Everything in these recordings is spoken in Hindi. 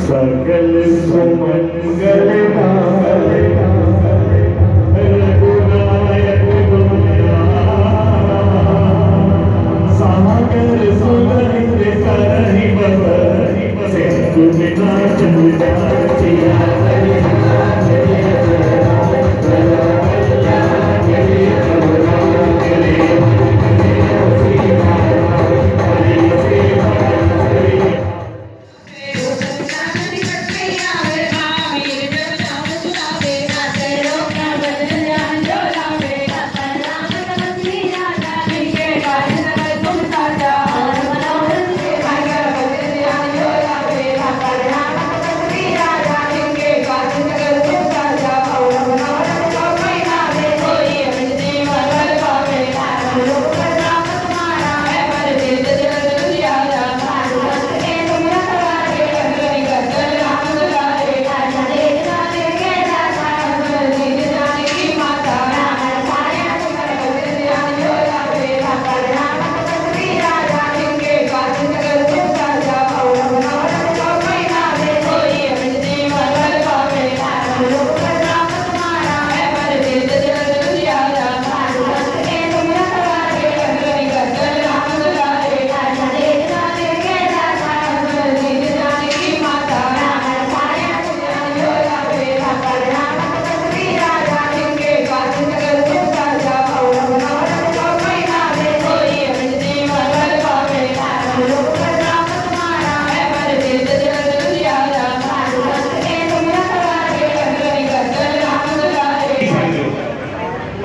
सकल सुमंगल रघुनायक दुनिया सागर सुगंध करहि बबरी सिंधु बिना चंद्रिया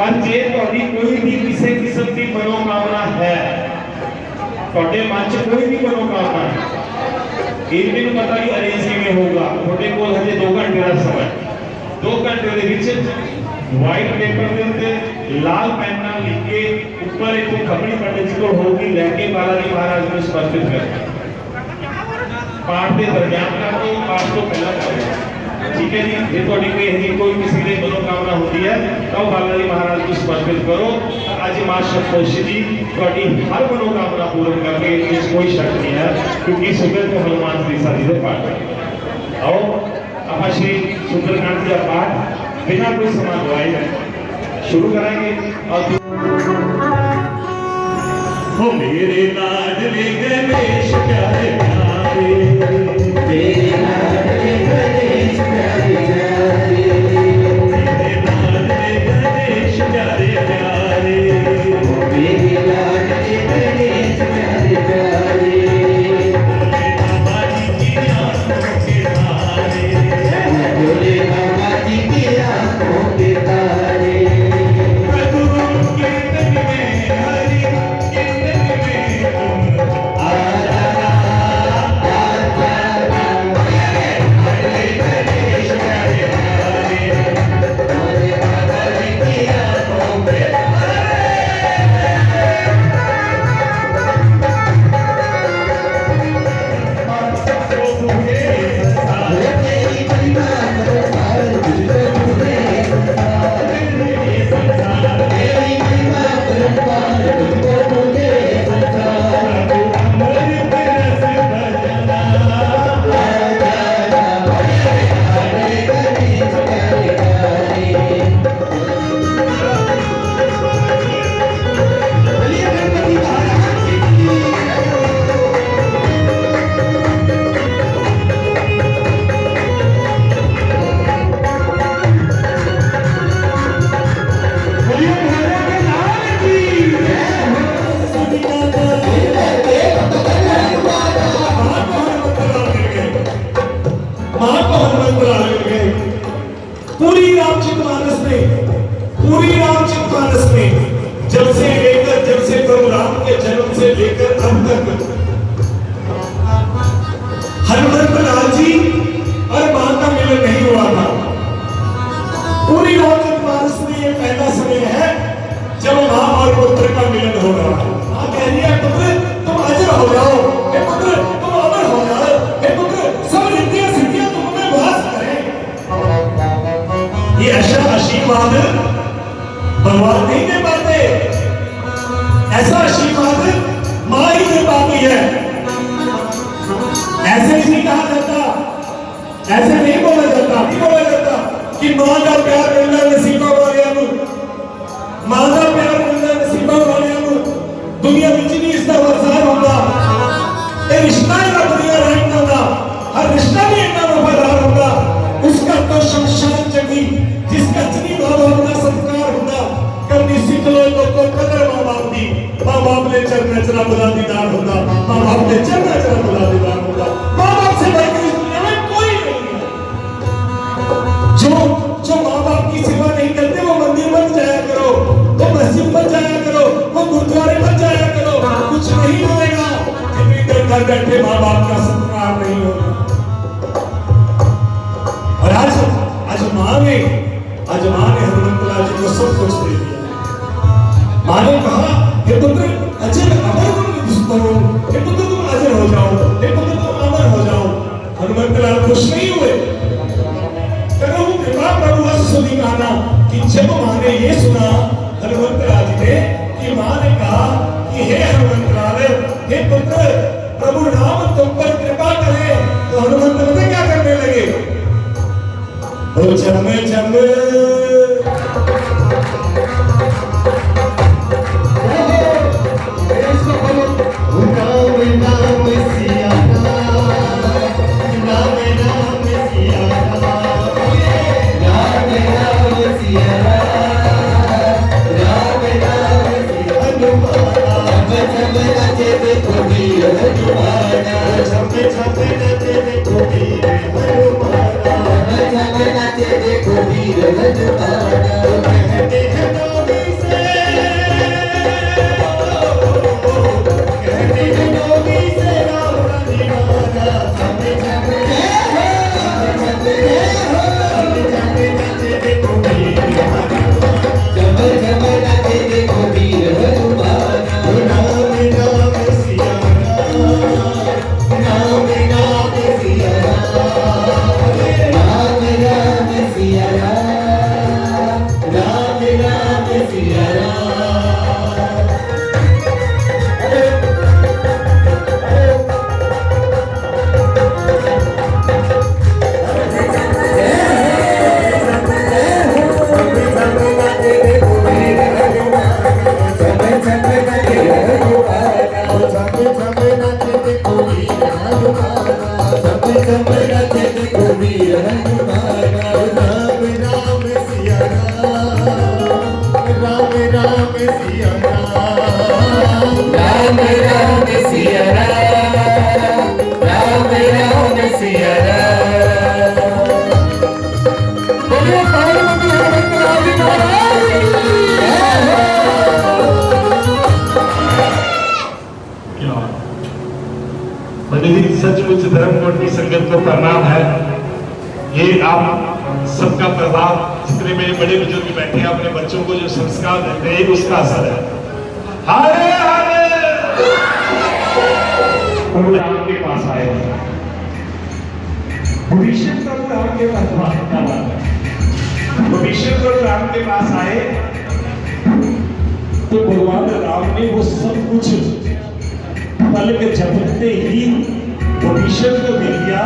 पर जे तुहाडी कोई भी किसी किस्म की मनोकामना है तुहाडे मन च कोई भी मनोकामना है ये भी पता कि अरेंज किवें होगा तुहाडे कोल हजे 2 घंटे का समय 2 घंटे दे विच व्हाइट पेपर दे उत्ते लाल पेन नाल लिख के ऊपर इत्थों खबरी पंडित जी कोल होगी लेके बालाजी महाराज को समर्पित कर पाठ के दरमियान कर दो पाठ तो पहला कर दो ठीक है जी जे थोड़ी कोई किसी की मनोकामना होती है तो बालाजी महाराज को समर्पित करो आज मां सप्तोषी जी थोड़ी हर मनोकामना पूर्ण करके इस कोई शक नहीं है क्योंकि सुबह तो हनुमान चालीसा जी के पाठ आओ आप श्री सुंदरकांड का पाठ बिना कोई समय गवाए शुरू करेंगे और हो मेरे लाडले गणेश प्यारे प्यारे मेरे लाडले गणेश प्यारे प्यारे मेरे लाडले गणेश प्यारे प्यारे मेरे लाडले गणेश प्यारे प्यारे बाबा जी की आंखों के तारे बोले बाबा जी की आंखों के तारे प्रभु कीर्तन में हरि कीर्तन में तुम आशीर्वाद भगवान नहीं दे पाते, ऐसा आशीर्वाद मां ही दे पाती है। ऐसे नहीं कहा जाता, ऐसे नहीं बोला जाता, नहीं बोला जाता कि मां का प्यार मिलना नसीबा वालियां नूं, मां का प्यार मिलना नसीबा वालियां नूं दुनिया विच नहीं इसका वरसार होता। ये रिश्ता ही रब दिया रहना होता, हर रिश्ता भी इतना वफादार होता। उसका तो शमशान चढ़ी जिसका चनी मां बाप का संस्कार होता। करनी सीख लो लोगों कदर मां बाप की, मां बाप ने चरण चरा बुला दीदार होता, मां बाप ने चरण चरा बुला दीदार होता। मां बाप से बढ़कर इस दुनिया में कोई नहीं है। जो मां बाप की सेवा नहीं करते वो मंदिर बन जाया करो, वो मस्जिद बन जाया करो, वो गुरुद्वारे बन जाया करो, कुछ नहीं होगा जितनी देर घर बैठे मां बाप का संस्कार नहीं होगा। और आज मां ने हनुमंतलाल जी को सब कुछ दे दिया। मां ने कहा हे पुत्र अजर अमर गुण जिसको, हे पुत्र तुम अजर हो जाओ, हे पुत्र तुम अमर हो जाओ। हनुमंतलाल खुश नहीं हुए। कृपा प्रभु सुनी गाना कि जब मां ने ये सुना हनुमंतलाल जी ने कि मां ने कहा कि हे हनुमंतलाल, हे पुत्र प्रभु राम तुम पर कृपा करे, तो हनुमंत ने क्या करने लगे? ओ जम जम सचमुच धर्मकोट की संगत को प्रणाम है। ये आप सबका प्रभाव, जितने मेरे बड़े बुजुर्ग बैठे हैं अपने बच्चों को जो संस्कार देते हैं उसका असर है। हरे हरे प्रभु राम के पास आए, भविष्य प्रभु राम के पास, भविष्य प्रभु राम के पास आए तो भगवान राम ने वो सब कुछ पलक झपकते ही भविष्य को दे दिया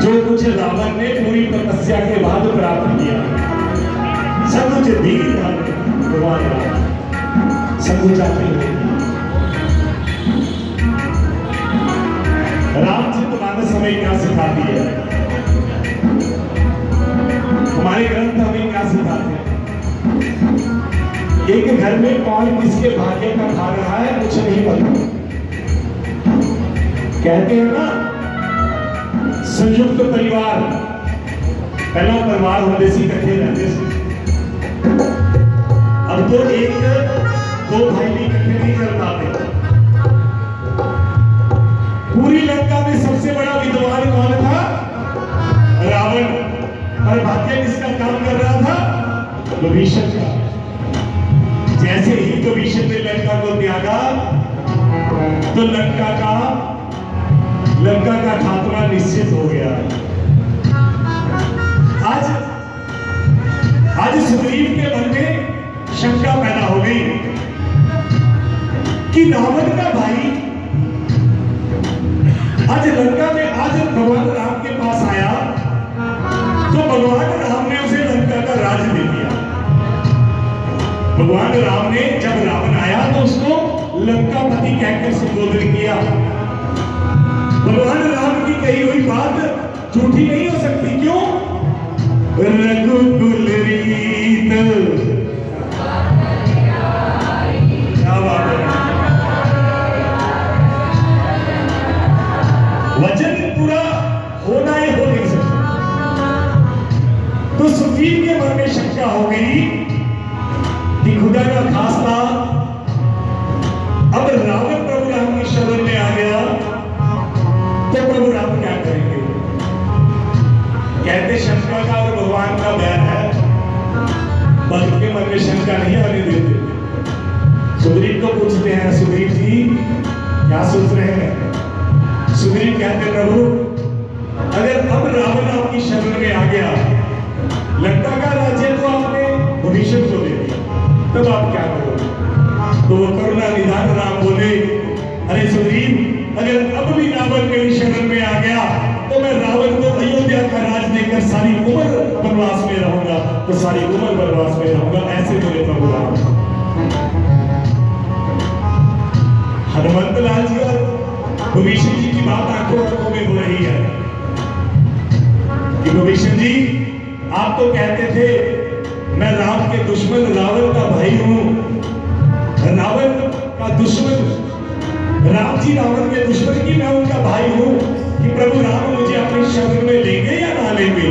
जो कुछ रावण ने पूरी तपस्या के बाद प्राप्त किया। सब कुछ धीरे भगवान राम सब कुछ आपने दे दिया। रामचरितमानस हमें क्या सिखाती है? हमारे ग्रंथ हमें क्या सिखाते हैं? एक घर में कौन किसके भाग्य का खा रहा है कुछ नहीं पता। कहते हैं ना संयुक्त परिवार, पहला परिवार होते से इकट्ठे रहते थे। अब तो एक दो भाई भी इकट्ठे नहीं कर पाते। पूरी लंका में सबसे बड़ा विद्वान कौन था? रावण। और भाग्य किसका काम कर रहा था? विभीषण का। जैसे ही विभीषण ने लंका को त्यागा तो लंका का खात्मा निश्चित हो गया। आज सुग्रीव के मन में शंका पैदा हो गई कि रावण का भाई आज लंका में आज भगवान राम के पास आया तो भगवान राम ने उसे लंका का राज दे दिया। भगवान राम ने जब रावण आया तो उसको लंकापति कहकर संबोधित किया। भगवान राम की कही हुई बात झूठी नहीं हो सकती। क्यों? रघुकुल रीत, क्या बात है, वचन पूरा होना ही हो नहीं सकता। तो सुग्रीव के मन में शंका हो गई कि खुदा का खास्ता अब रावण प्रभु राम की शरण में आ गया तो प्रभु राम क्या करेंगे। कहते शंका का और भगवान का बैर है, भक्त के मन में शंका नहीं आने देते। सुग्रीव को पूछते हैं, सुग्रीव जी क्या सोच रहे हैं? सुग्रीव कहते प्रभु अगर अब रावण आपकी शरण में आ गया, लंका का राज्य तो आपने भविष्य को दे दिया, तब आप क्या करोगे? तो वो करुणा निधान राम बोले, अरे सुग्रीव अगर अब भी रावण मेरी शरण में आ गया तो मैं रावण को अयोध्या का राज देकर सारी उम्र वनवास में रहूंगा, तो सारी उम्र वनवास में रहूंगा। ऐसे बोले प्रभु राम। हनुमंत लाल जी और भविष्य जी की बात आंखों में हो रही है कि भविष्य जी आप तो कहते थे मैं राम के दुश्मन रावण का भाई हूं, रावण का दुश्मन, राम जी रावण के दुश्मन की मैं उनका भाई हूं कि प्रभु राम मुझे अपनी शरण में लेंगे या ना लेंगे।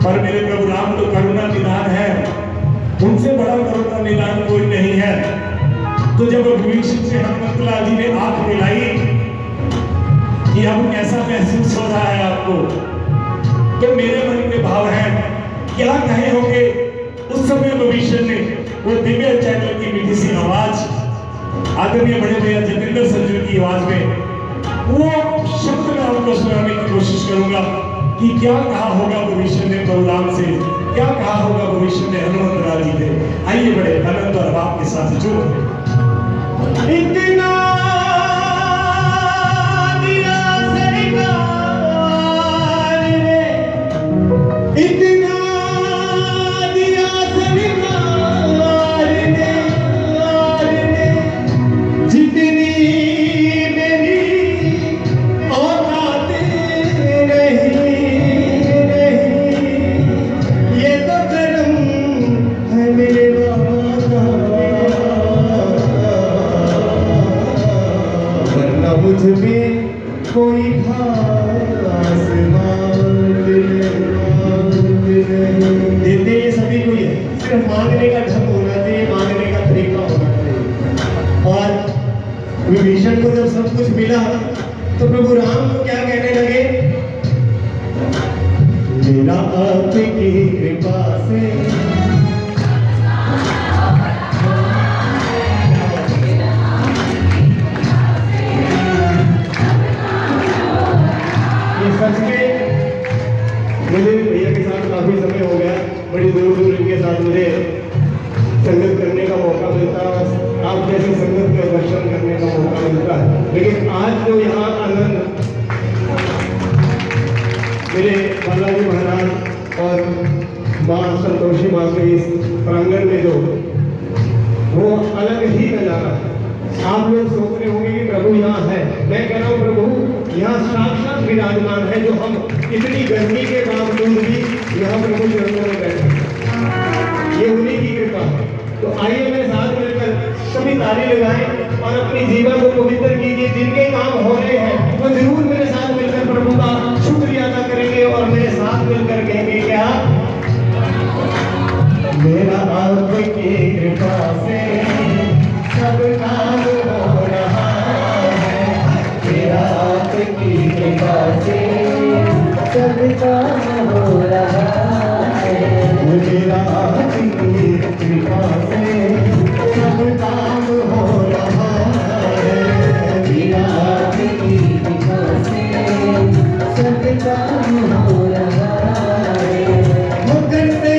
पर मेरे प्रभु राम तो करुणा निधान है, उनसे बड़ा करुणा निधान कोई नहीं है। तो जब भविष्य से हनुमत लाल जी ने आंख मिलाई कि अब कैसा महसूस हो रहा है आपको, तो मेरे मन के भाव है क्या कहे होंगे। उस समय भविष्य ने वो दिव्य चैनल की मीठी सी आवाज, आदरणीय बड़े भैया जितेंद्र संजू की आवाज में वो शब्द मैं आपको सुनाने की कोशिश करूंगा कि क्या कहा होगा भविष्य ने प्रभु राम से, क्या कहा होगा भविष्य ने हनुमत लाल जी ने। आइए बड़े आनंद और भाव के साथ जुड़ो। इतना दिया सरकार ने, इतना दिया सरकार ने, जितनी मेरी औकात नहीं, ये तो करम है मेरे बाबा, वरना मुझ में कोई खास देते ये सभी को ही है, सिर्फ मांगने का ढंग होना चाहिए, मांगने का तरीका होना चाहिए। और विभीषण को जब सब कुछ मिला तो प्रभु राम को क्या कहने लगे, मेरा आपकी कृपा से सच में मुझे भैया के साथ काफी समय हो गया, बड़ी दूर दूर इनके साथ मुझे संगत करने का मौका मिलता है, आप जैसे संगत का दर्शन करने का मौका मिलता है। लेकिन आज जो यहाँ आनंद मेरे बालाजी महाराज और माँ संतोषी माँ के इस प्रांगण में जो वो अलग ही नजारा है। आप लोग सोच रहे होंगे कि प्रभु यहाँ है, मैं कह रहा हूँ प्रभु यहाँ साक्षात विराजमान है, जो हम इतनी गर्मी के बावजूद भी यहाँ प्रभु चरणों में बैठे, ये उन्हीं की कृपा है। तो आइए मेरे साथ मिलकर सभी ताली लगाएं और अपनी जीवन को पवित्र कीजिए। जिनके काम हो रहे हैं वो जरूर मेरे साथ मिलकर प्रभु का शुक्रिया अदा करेंगे और मेरे साथ मिलकर कहेंगे क्या, मेरा आपकी कृपा से सब काम हो रहा है, मेरा आपकी कृपा से सब काम हो रहा है, मेरा आपकी कृपा से सब काम हो रहा है, मेरा आपकी कृपा से सब काम हो रहा है। वो करते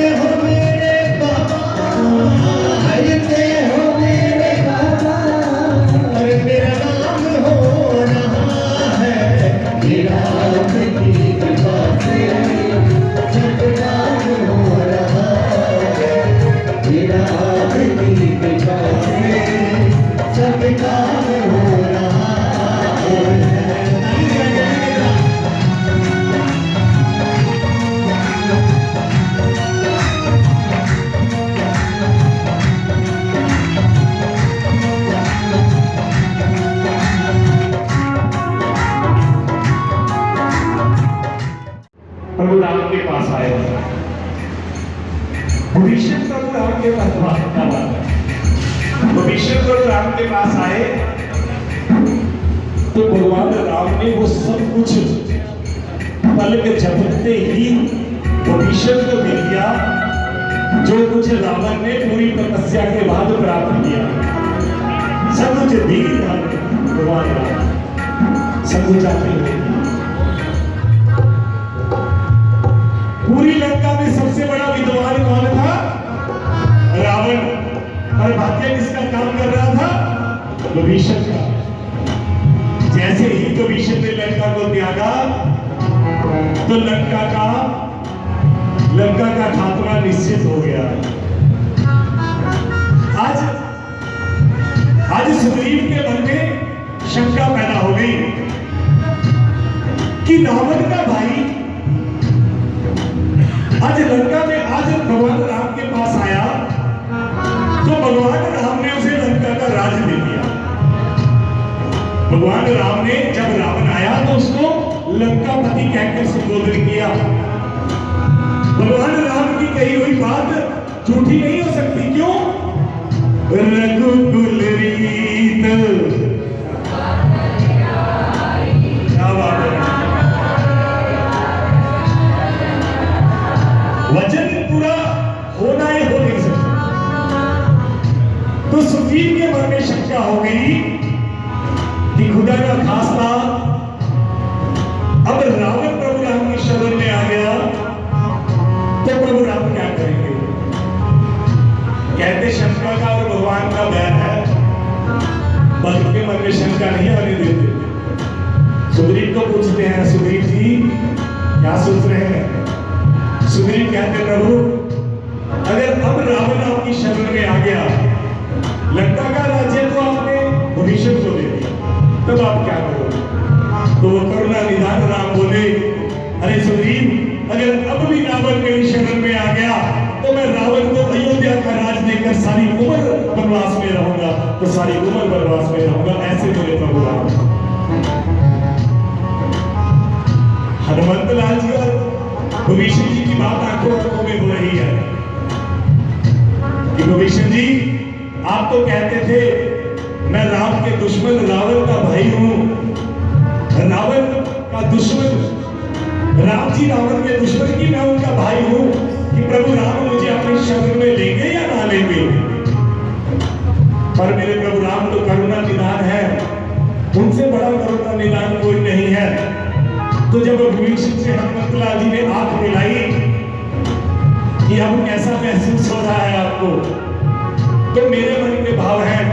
पास आए। विभीषण प्रभु राम के पास विभीषण प्रभु राम के पास आए तो भगवान राम ने वो सब कुछ पलक झपकते ही विभीषण को दे दिया जो कुछ रावण ने पूरी तपस्या के बाद प्राप्त किया। सब कुछ दे दिया भगवान राम, सब कुछ आपने दे दिया। पूरी लंका में सबसे बड़ा विद्वान कौन था? रावण। और भाग्य किसका काम कर रहा था? विभीषण का। जैसे ही विभीषण ने लंका को त्यागा तो लंका का खात्मा निश्चित हो गया। आज सुग्रीव के मन में शंका पैदा हो गई कि रावण का भाई आज लंका में आज भगवान राम के पास आया तो भगवान राम ने उसे लंका का राज दे दिया। भगवान राम ने जब रावण आया तो उसको लंकापति कहकर संबोधित किया। भगवान राम की कही हुई बात झूठी नहीं हो सकती। क्यों? रघुकुल रीत, क्या बात है, वचन पूरा होना है, हो नहीं सकता। तो सुग्रीव के मन में शंका हो गई कि खुदा का खास्ता अब रावण प्रभु राम की शरण में आ गया तो प्रभु राम क्या करेंगे? कहते शंका का और भगवान का बैर है, भक्त के मन में शंका नहीं आने देते। सुग्रीव को पूछते हैं, सुग्रीव जी क्या सोच रहे हैं? सुग्रीव कहते प्रभु अगर अब रावण आपकी शरण में आ गया, लंका का राज्य तो आपने विभीषण को दे दिया, तब आप क्या करोगे? तो वो करुणा निधान राम बोले, अरे सुग्रीव अगर अब भी रावण मेरी शरण में आ गया तो मैं रावण को अयोध्या का राज देकर सारी उम्र वनवास में रहूंगा, तो सारी उम्र वनवास में रहूंगा। ऐसे बोले प्रभु राम। हनुमंत लाल जी और विभीषण जी की बात आंखों आंखों में हो रही है कि विभीषण जी आप तो कहते थे मैं राम के दुश्मन रावण का भाई हूं, रावण का दुश्मन राम जी रावण के दुश्मन की मैं उनका भाई हूं कि प्रभु राम मुझे अपनी शरण में लेंगे या ना लेंगे। पर मेरे प्रभु राम तो करुणा निधान है, उनसे बड़ा करुणा निधान कोई नहीं है। तो जब विभीषण से हनुमंत लाल जी ने आंख मिलाई कि अब कैसा महसूस हो रहा है आपको, तो मेरे मन के भाव हैं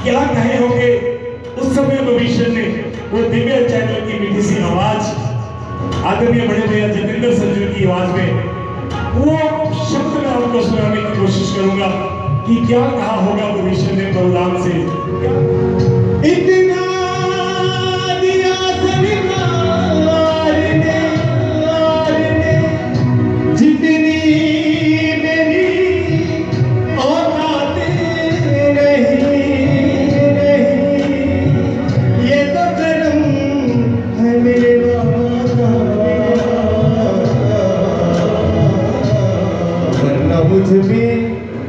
क्या कहे होंगे। उस समय विभीषण ने वो दिव्य चैनल की मीठी सी आवाज, आदरणीय बड़े भैया जितेंद्र संजू की आवाज में वो शब्द मैं आपको सुनाने की कोशिश करूंगा कि क्या कहा होगा विभीषण ने प्रभु राम से। इतना दिया सरकार ने जितनी मेरी औकात नहीं, ये तो कर्म है मेरे मुझ में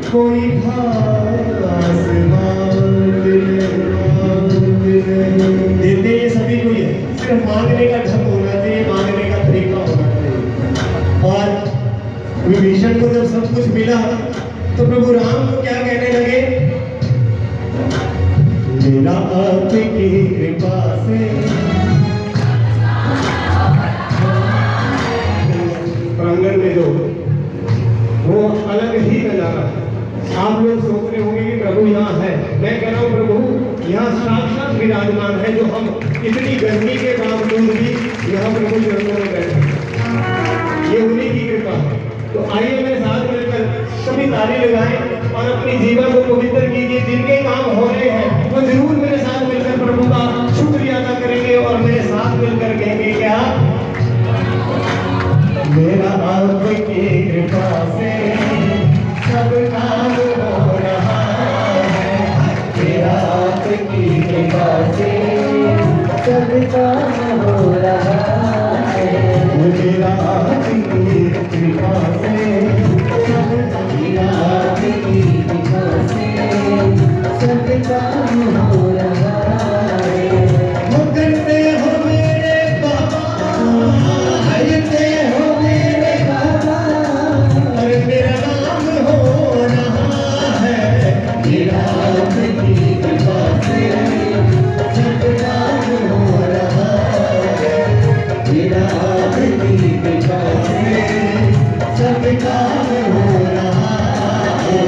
कोई खास देते ये सभी को है, सिर्फ मांगने का ढंग होना चाहिए, मांगने का तरीका होना चाहिए। और विभीषण को जब सब कुछ मिला तो प्रभु राम को क्या कहने लगे? मेरा आपकी कृपा से प्रांगण में जो वो अलग ही नजारा है। आप लोग सोच रहे होंगे कि प्रभु यहाँ है, मैं कह रहा हूँ प्रभु यहाँ साक्षात विराजमान है, जो हम इतनी गर्मी के बावजूद भी यहाँ प्रभु चरणों में बैठे, ये उन्हीं की कृपा है। तो आइए मेरे साथ मिलकर सभी ताली लगाएं और अपनी जीवन को पवित्र कीजिए। जिनके काम हो रहे हैं वो जरूर मेरे साथ मिलकर प्रभु का शुक्रिया अदा करेंगे और मेरे साथ मिलकर कहेंगे क्या? मेरा आपकी कृपा से सब काम हो रहा है, मेरा आपकी कृपा से सब काम हो रहा है। मेरा आपकी कृपा से मेरा आपकी कृपा से सब काम हो रहा है। करते हो मेरे बाबा, करते हो मेरे बाबा और मेरा नाम हो रहा है। मेरा आपकी कृपा से सब काम हो रहा है। मेरा आपकी कृपा से सब काम हो रहा है।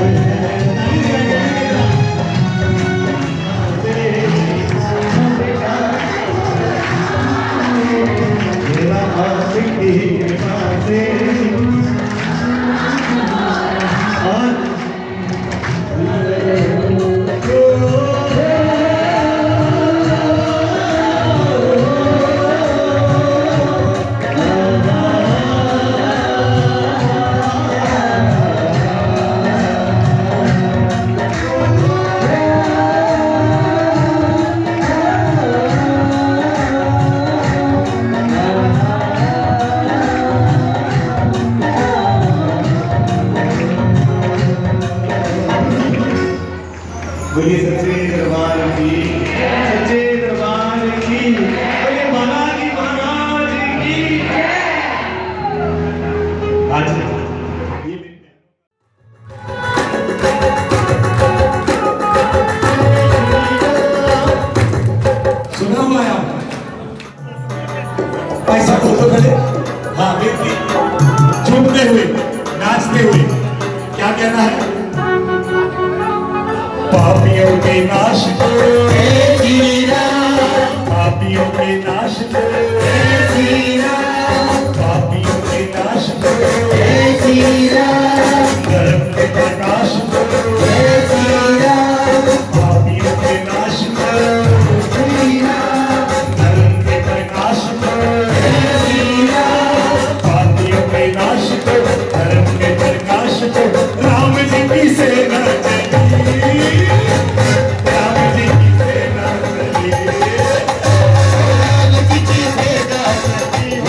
मेरा आपकी कृपा से और बोलिए सच्चे दरबार की, सच्चे दरबार की, बोलिए बालाजी महाराज की। आज ये सुना हुआ है आपने? ऐसा बोल तो खड़े, हाँ व्यक्ति झूमते हुए नाचते हुए क्या कहना है? पापियों के नाश को पापियों के नाश को पापियों के नाश को धर्म के प्रकाश को पापियों के नाश को धर्म के प्रकाश को पापियों के नाश को धर्म के प्रकाश को राम जी की सेना चली। राम जी की सेना चली। राम जी की सेना चली।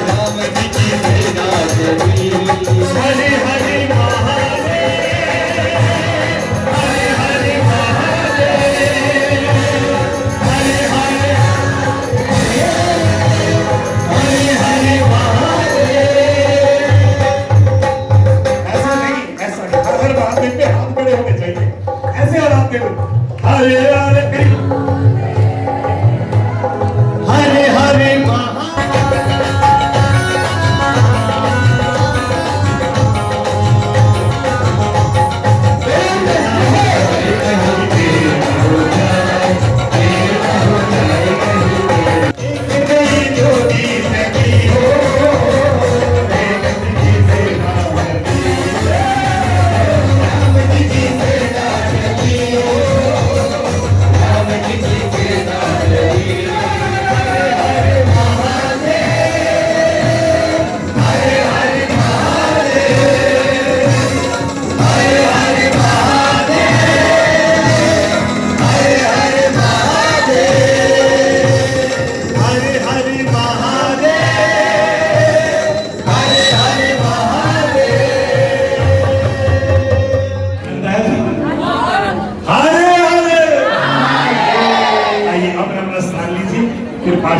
राम जी की सेना चली। हरे हरे महादेव, हरे हरे महादेव, हरे हरे हरे हरे महादेव। ऐसा नहीं, ऐसा नहीं, हर बात पे हाथ खड़े होने चाहिए, ऐसे हालात में हरे हरे हरे हरे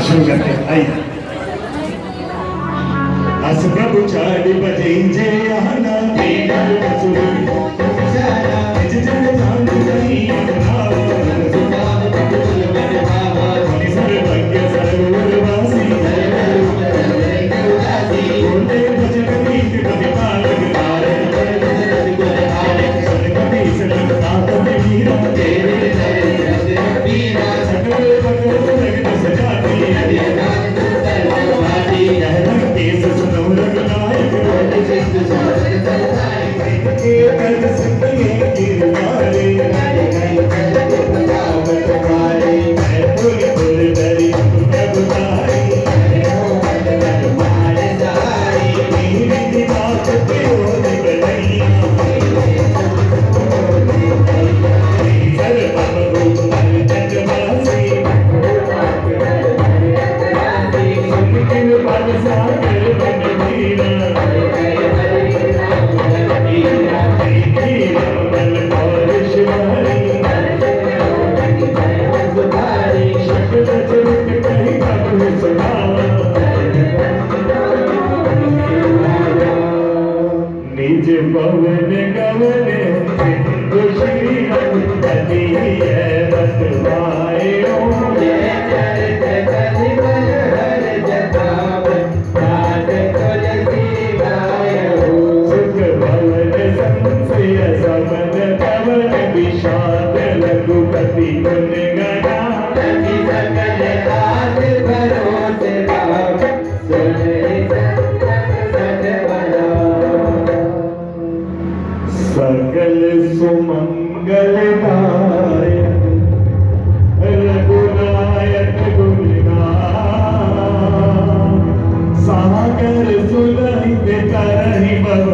शुरू करते हैं। आइए अस प्रभु चार बजे जय आना तेरा सुनी जय जय जान गई भाव सर्वज्ञ सर्ववासी बोले भजन गीत कविताल गिराए सरगति सरगता मीरा सकल भगत जगत सजाती केस सुनो रघुनायक भवन गवने सिंधु श्री रघुपति है बतवाए सुख भवन संशय समन पवन विषाद रघुपति गुण गणा सकल सुमंगलदायक रघुनायक गुणगान सागर सुलहित करहि भव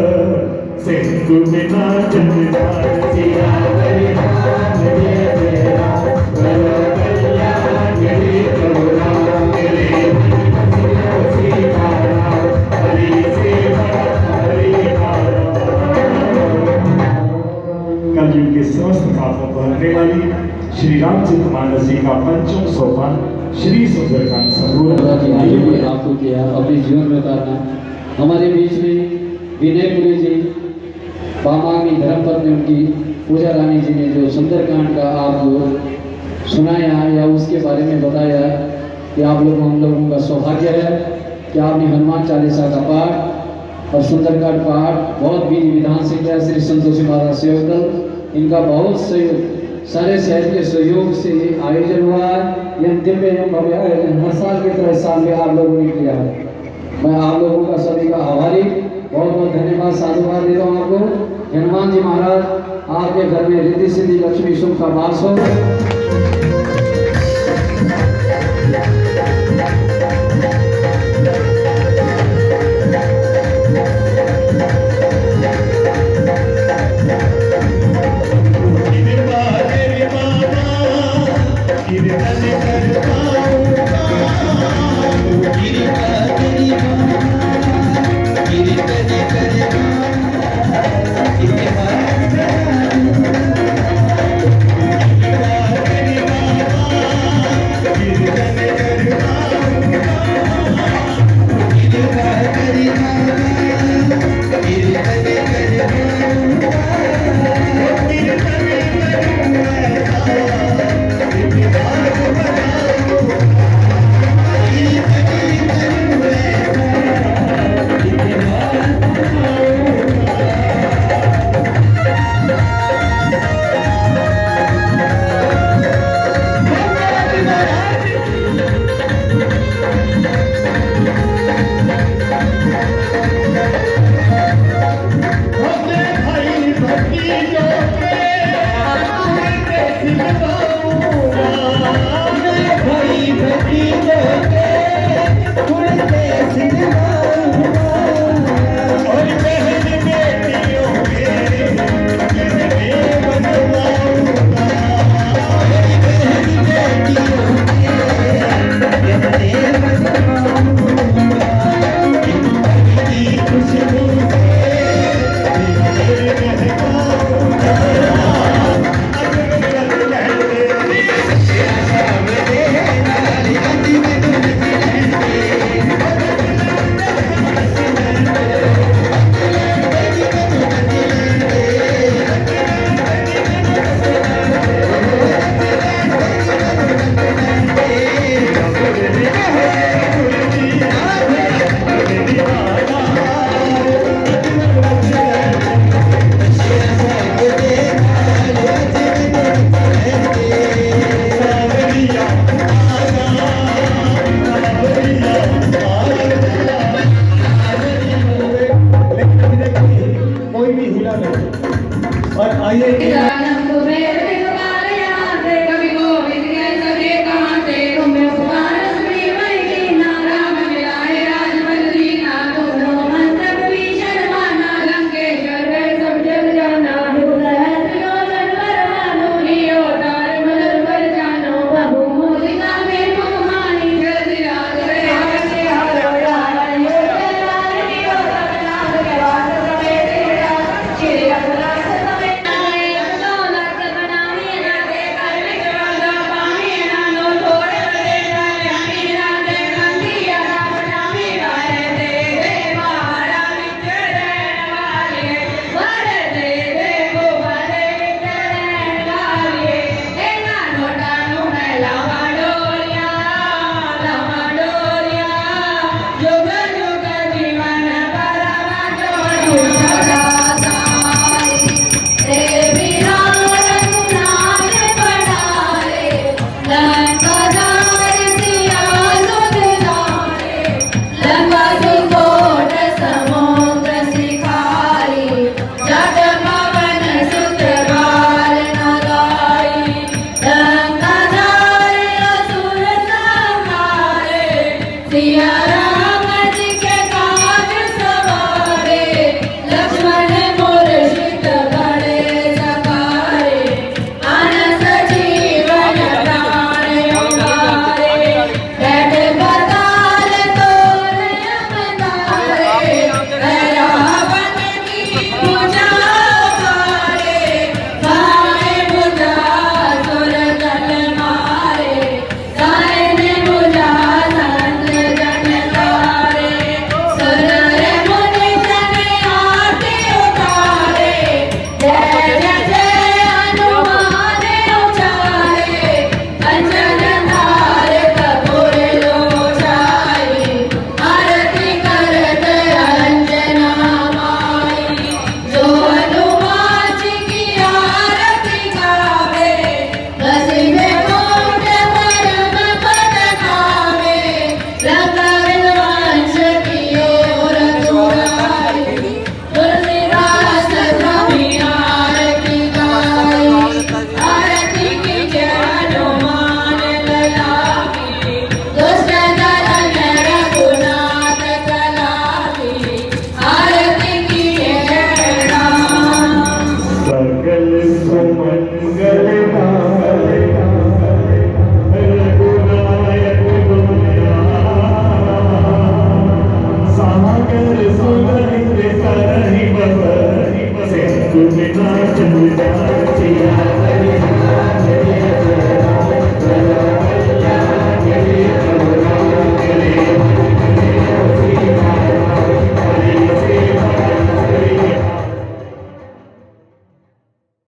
सिंधु बिना जगदार सियावर रामचंद्र जय राम बोलो कल्याण हरि प्रभु राम तेरे सीताराम हरि सेवा हरि कलयुग के समस्त पापों को हरने वाली श्री रामचरित मानस जी का पंचम सोपान श्री सुंदरकांड दादा की आयु में आपको किया अपने जीवन में उतारना। हमारे बीच में विनयपुरी जी पामांगी धर्मपत्नी उनकी पूजा रानी जी ने जो सुंदरकांड का आपको सुनाया या उसके बारे में बताया कि आप लोग हम लोगों का सौभाग्य है कि आपने हनुमान चालीसा का पाठ और सुंदरकांड पाठ बहुत विधि विधान से किया। श्री संतोषी महाराज सेवक दल इनका बहुत सहयोग सारे शहर के सहयोग से आयोजन हुआ है। यह दिव्य एवं भव्य आयोजन हर साल की तरह इस साल में आप लोगों ने किया है। मैं आप लोगों का सभी का आभारी बहुत बहुत धन्यवाद साधुवाद देता हूँ आपको। हनुमान जी महाराज आपके घर में रिद्धि सिद्धि लक्ष्मी सुख का वास हो।